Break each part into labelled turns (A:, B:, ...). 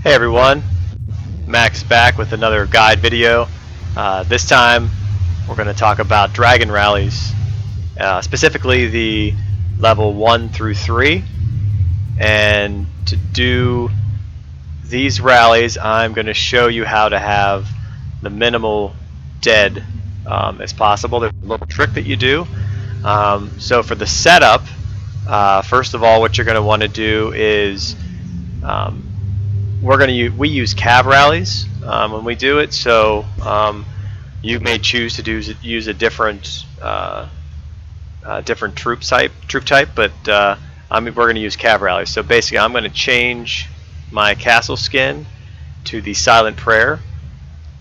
A: Hey everyone, Max back with another guide video. This time we're going to talk about dragon rallies, specifically the level 1 through 3. And to do these rallies, I'm going to show you how to have the minimal dead as possible. There's a little trick that you do. So for the setup, first of all, what you're going to want to do is we use cav rallies when we do it. So you may choose to use a different troop type, but we're going to use cav rallies. So basically, I'm going to change my castle skin to the silent prayer,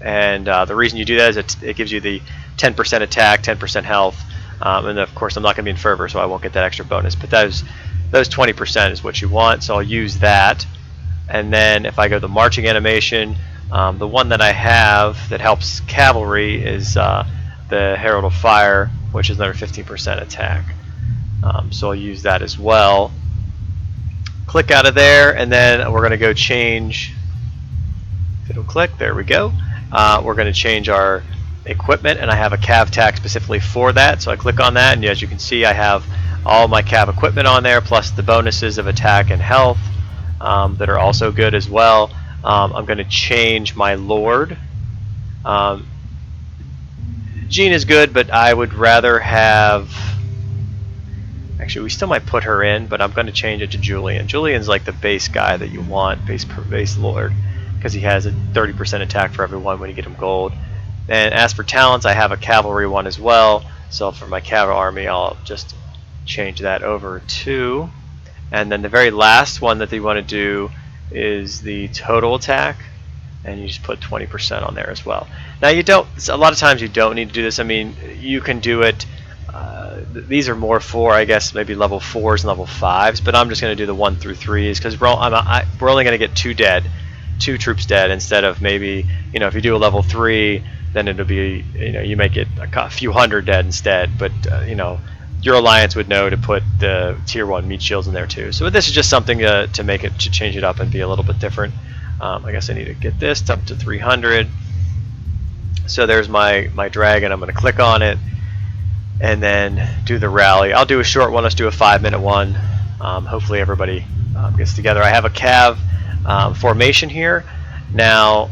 A: and the reason you do that is it gives you the 10% attack, 10% health, and of course I'm not going to be in fervor, so I won't get that extra bonus. But those 20% is what you want, so I'll use that. And then if I go to the marching animation, the one that I have that helps cavalry is the Herald of Fire, which is another 15% attack. So I'll use that as well. Click out of there, and then we're going to go change. It'll click. There we go. We're going to change our equipment, and I have a cav tack specifically for that. So I click on that, and as you can see, I have all my cav equipment on there, plus the bonuses of attack and health. That are also good as well. I'm going to change my Lord. Jean is good, but I would rather have... Actually, we still might put her in, but I'm going to change it to Julian. Julian's like the base guy that you want, base Lord, because he has a 30% attack for everyone when you get him gold. And as for talents, I have a cavalry one as well. So for my cav army, I'll just change that over to... And then the very last one that you want to do is the total attack, and you just put 20% on there as well. Now you don't, a lot of times you don't need to do this. I mean, you can do it, these are more for, I guess, maybe level 4s and level 5s, but I'm just going to do the 1 through 3s because we're only going to get 2 troops dead instead of maybe, if you do a level 3, then it'll be, you make it a few hundred dead instead, but, your alliance would know to put the tier 1 meat shields in there too. So this is just something to change it up and be a little bit different. I guess I need to get this up to 300. So there's my dragon. I'm going to click on it and then do the rally. I'll do a short one. Let's do a 5-minute one. Hopefully everybody gets together. I have a cav formation here. Now,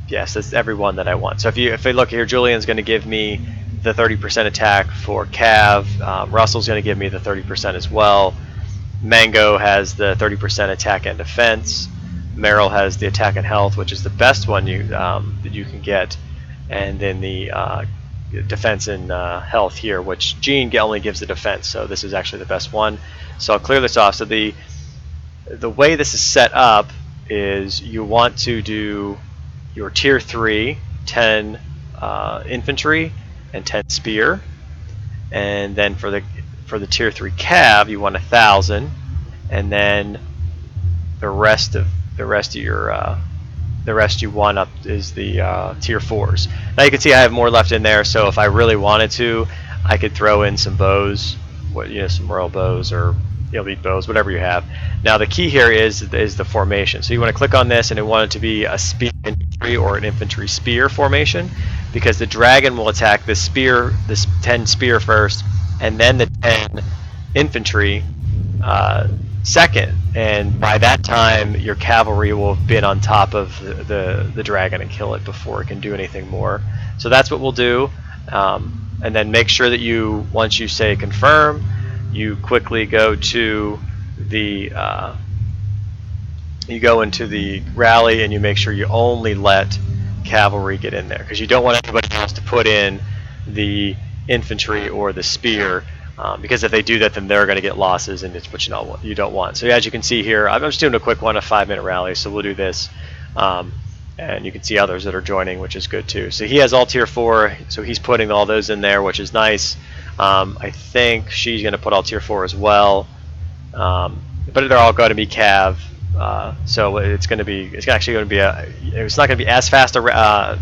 A: yes, that's every one that I want. So if we look here, Julian's going to give me the 30% attack for cav. Russell's going to give me the 30% as well. Mango has the 30% attack and defense. Meryl has the attack and health, which is the best one that you can get. And then the defense and health here, which Jean only gives the defense. So this is actually the best one. So I'll clear this off. So the way this is set up is you want to do your tier 3, 10 infantry, and 10 spear, and then for the tier 3 cav you want 1,000, and then the rest you want up is the tier 4s. Now you can see I have more left in there, so if I really wanted to, I could throw in some bows, some royal bows or elite bows, whatever you have. Now the key here is the formation. So you want to click on this, and you want it to be a spear infantry or an infantry spear formation, because the dragon will attack this 10 spear first, and then the 10 infantry second. And by that time, your cavalry will have been on top of the dragon and kill it before it can do anything more. So that's what we'll do. And then make sure that once you say confirm, you quickly go to the into the rally, and you make sure you only let cavalry get in there, because you don't want anybody else to put in the infantry or the spear, because if they do that, then they're going to get losses, and it's what you don't want. So as you can see here, I'm just doing a quick one, a 5-minute rally, so we'll do this, and you can see others that are joining, which is good too. So he has all tier 4, so he's putting all those in there, which is nice. I think she's going to put all tier 4 as well, but they're all going to be cav. So it's not going to be as fast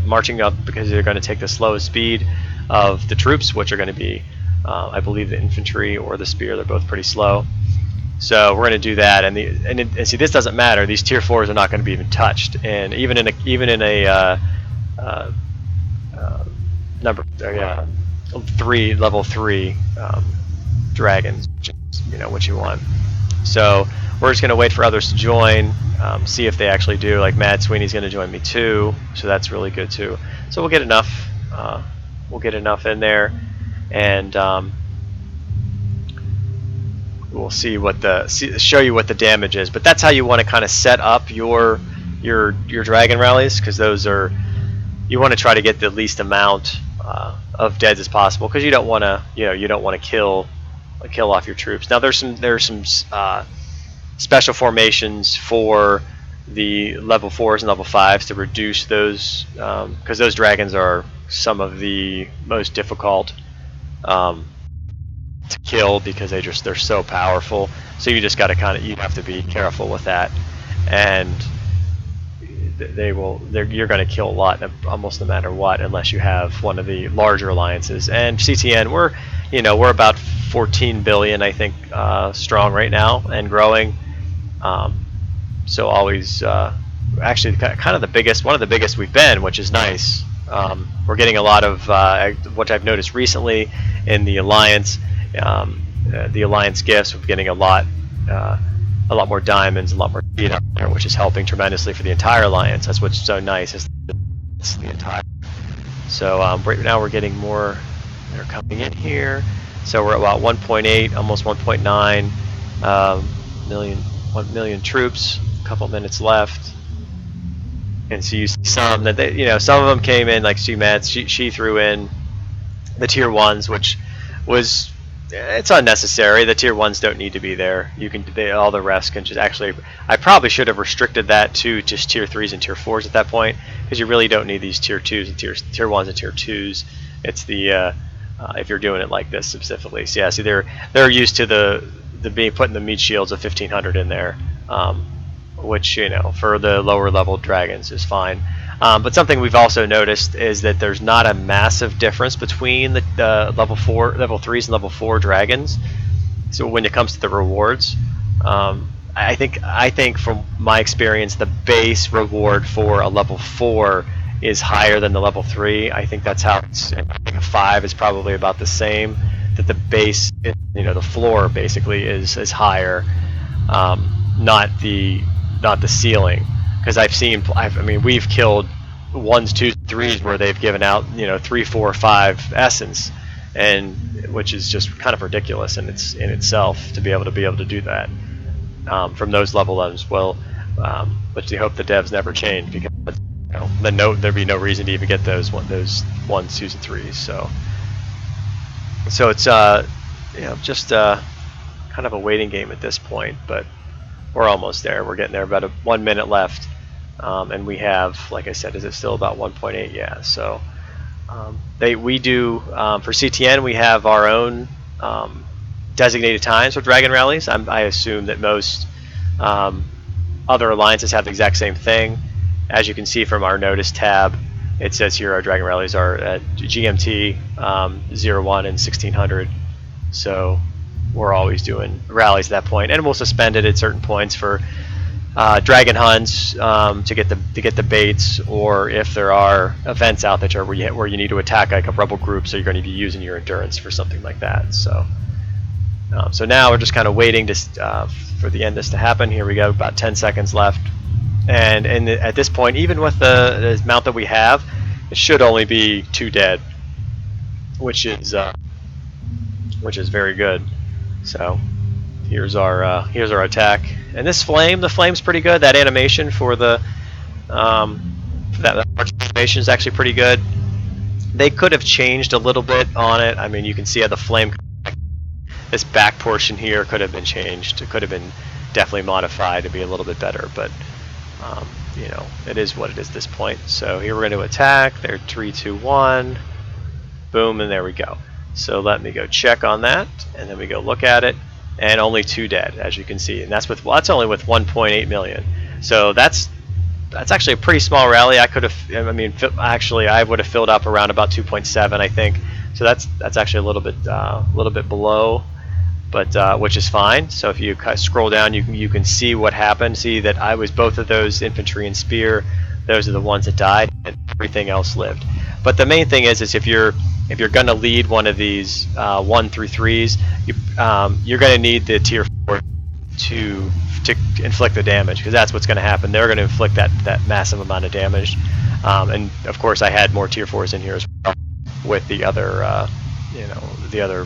A: marching up, because they're going to take the slowest speed of the troops, which are going to be I believe the infantry or the spear. They're both pretty slow. So we're going to do that, and see, this doesn't matter. These tier 4s are not going to be even touched, and even in a number level 3 dragons, which is, what you want. So we're just going to wait for others to join, see if they actually do. Like Mad Sweeney's going to join me too, so that's really good too. So we'll get enough. We'll get enough in there, and we'll see show you what the damage is. But that's how you want to kind of set up your dragon rallies, because you want to try to get the least amount of deads as possible, because you don't want to kill off your troops. Now there's some special formations for the level 4s and level 5s to reduce those, because those dragons are some of the most difficult to kill, because they're so powerful. So you just got to you have to be careful with that, and you're going to kill a lot almost no matter what, unless you have one of the larger alliances. And CTN, we're about 14 billion, I think, strong right now and growing. So always actually kind of one of the biggest we've been, which is nice. We're getting a lot of what I've noticed recently in the alliance gifts. We're getting a lot more diamonds, a lot more speed up there, which is helping tremendously for the entire alliance. That's what's so nice, is it's the entire. So right now we're getting more. They're coming in here. So we're at about 1.8, almost 1.9 million, 1 million troops. A couple minutes left. And so you see some that some of them came in, like she threw in the tier 1s, which was, it's unnecessary. The tier 1s don't need to be there. All the rest can just I probably should have restricted that to just tier 3s and tier 4s at that point, because you really don't need these tier 2s and tier 1s and tier 2s. It's the if you're doing it like this specifically. So yeah, see, they're used to the being putting the meat shields of 1500 in there, which for the lower level dragons is fine. But something we've also noticed is that there's not a massive difference between the level 3s and level 4 dragons. So when it comes to the rewards, I think from my experience, the base reward for a level 4 is higher than the level 3. I think that's how it's. I think a 5 is probably about the same. That the base, the floor basically is higher, not the ceiling. Because we've killed 1s, 2s, 3s where they've given out 3, 4, 5 essence, and which is just kind of ridiculous in itself to be able to do that from those level items. Well, but you hope the devs never change, because then there'd be no reason to even get those 1s, 2s, and 3s. So it's just kind of a waiting game at this point, but we're almost there. We're getting there. About 1 minute left, and we have, like I said, is it still about 1.8? Yeah. So we do for CTN, we have our own designated times for Dragon Rallies. I assume that most other alliances have the exact same thing. As you can see from our notice tab, it says here our Dragon Rallies are at GMT 01 and 1600. So we're always doing rallies at that point, and we'll suspend it at certain points for dragon hunts to get the baits, or if there are events out there where you need to attack like a rebel group, so you're going to be using your endurance for something like that. So now we're just kind of waiting for the end this to happen. Here we go, about 10 seconds left, and at this point, even with the amount that we have, it should only be 2 dead, which is very good. So here's our attack, and the flame's pretty good. That animation for that animation is actually pretty good. They could have changed a little bit on it. I mean, you can see how the flame, this back portion here, could have been changed. It could have been definitely modified to be a little bit better, but it is what it is at this point. So here we're going to attack. There, 3, 2, 1, boom, and there we go. So let me go check on that, and then we go look at it, and only 2 dead, as you can see, and that's only with 1.8 million. So that's actually a pretty small rally. I would have filled up around about 2.7, I think. So that's actually a little bit below but which is fine. So if you scroll down, you can see what happened. See that I was both of those infantry and spear. Those are the ones that died, and everything else lived. But the main thing is if you're going to lead one of these 1 through 3s, you're going to need the tier 4 to inflict the damage, because that's what's going to happen. They're going to inflict that massive amount of damage. And of course, I had more tier 4s in here as well with the other, the other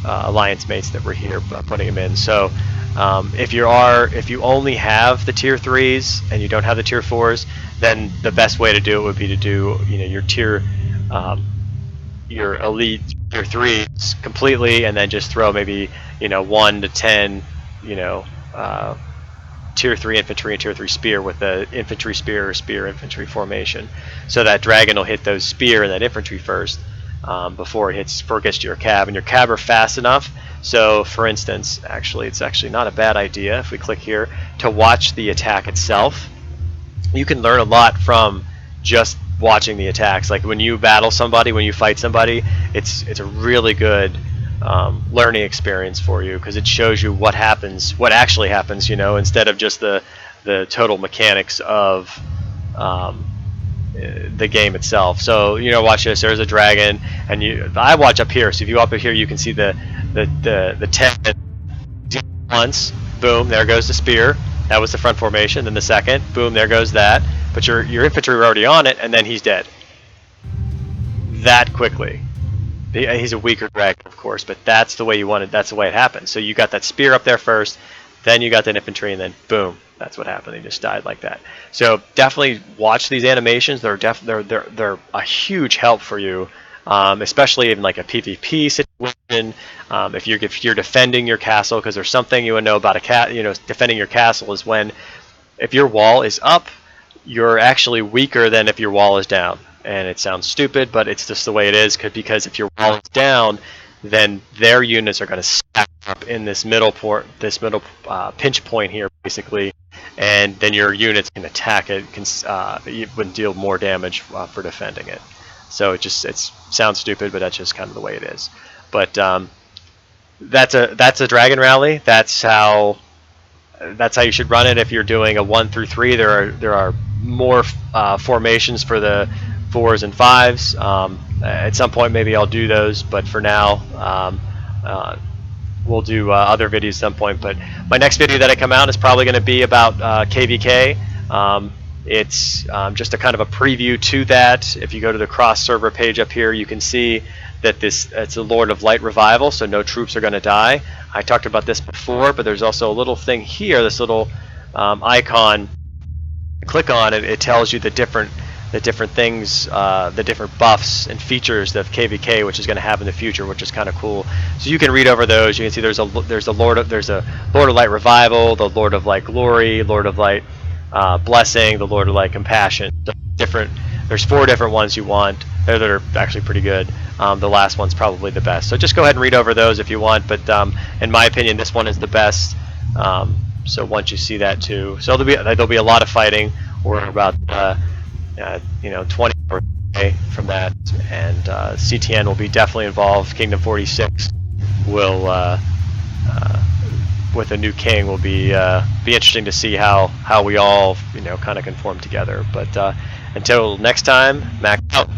A: alliance mates that were here, putting them in. So if you only have the tier 3s and you don't have the tier 4s, then the best way to do it would be to do your elite tier 3s completely, and then just throw maybe 1 to 10 tier 3 infantry and tier 3 spear with the infantry spear or spear infantry formation, so that dragon will hit those spear and that infantry first before it gets to your cab. And your cab are fast enough. So for instance, it's actually not a bad idea, if we click here, to watch the attack itself. You can learn a lot from just watching the attacks. Like when you battle somebody, when you fight somebody, it's a really good learning experience for you, because it shows you what actually happens, instead of just the total mechanics of the game itself. So watch this. There's a dragon, and I watch up here. So if you go up here, you can see the 10 once. Boom, there goes the spear. That was the front formation. Then the second, boom, there goes that. But your infantry were already on it, and then he's dead that quickly. He's a weaker dragon, of course, but that's the way you wanted. That's the way it happened. So you got that spear up there first, then you got that infantry, and then boom, that's what happened. They just died like that. So definitely watch these animations. They're a huge help for you, especially in like a PvP situation. If you're defending your castle, because there's something you would know about defending your castle is when, if your wall is up, you're actually weaker than if your wall is down. And it sounds stupid, but it's just the way it is, because if your wall is down, then their units are going to stack up in this middle pinch point here, basically, and then your units can attack it, would deal more damage for defending it. So it sounds stupid, but that's just kind of the way it is. But that's a dragon rally. That's how you should run it. If you're doing a 1 through 3, there are more formations for the 4s and 5s. At some point maybe I'll do those, but for now we'll do other videos at some point. But my next video that I come out is probably going to be about KVK. It's just a kind of a preview to that. If you go to the cross server page up here, you can see that it's a Lord of Light revival, so no troops are going to die. I talked about this before, but there's also a little thing here, this little icon. Click on it, it tells you the different things, the different buffs and features of KVK, which is going to have in the future, which is kind of cool. So you can read over those. You can see there's a Lord of Light revival, the Lord of Light glory, Lord of Light blessing, the Lord of Light compassion. There's 4 different ones you want. They're actually pretty good. The last one's probably the best. So just go ahead and read over those if you want. But in my opinion, this one is the best. So once you see that too, so there'll be a lot of fighting. We're about 20 hours away from that, and CTN will be definitely involved. Kingdom 46 will, with a new king, will be interesting to see how we all kind of conform together. But until next time, Mac out.